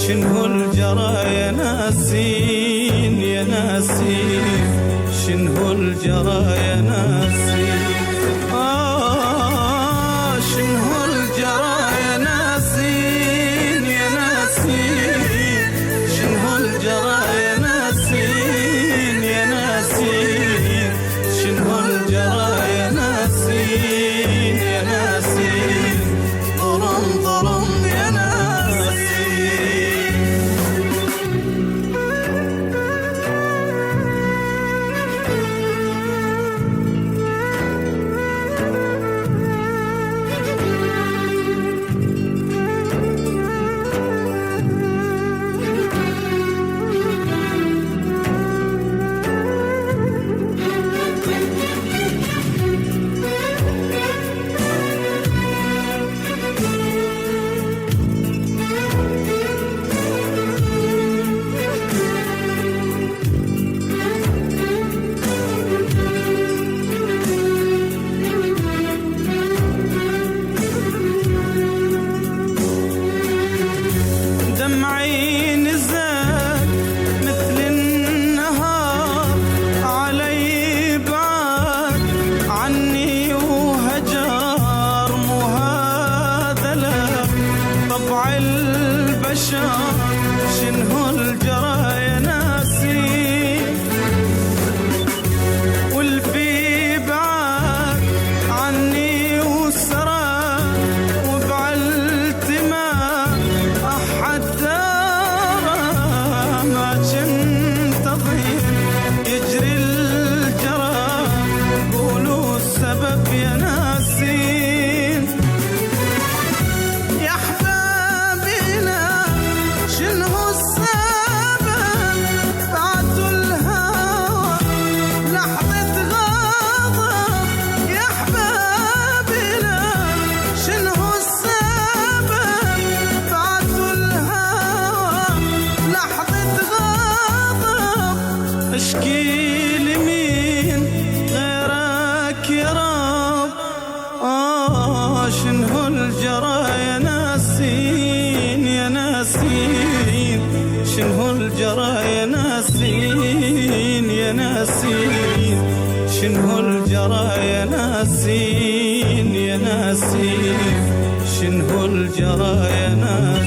شنو الجرى يا ناسين يا ناسين، شنو الجرى يا ناسين، شنو الجرى يا ناسين يا ناسين، شنو الجرى يا ناسين يا ناسين، شنو الجرى يا ناسين يا ناسين، ظلم ظلم يا ناسين. دمعي نزل مثل النهار علي بعد عني وهجر، مو هذا لا طبع البشر، شنو الجرى يا ناسي، والفي بعد عني وسرى وبعلت ما أحد ما كنت أضيع يجري الجرى، قولوا السبب يا ناسين يا أحبابنا، شنو السبب بعتوا الهوى لحظة غضب، يا أحبابنا شنو السبب بعتوا الهوى لحظة غضب، اشكي لمين غيرك يا رب، شنو الجرى يا ناسين يا ناسين، شنو الجرى يا ناسين يا ناسين، شنو الجرى يا ناسين يا ناسين، شنو الجرى يا ناسين.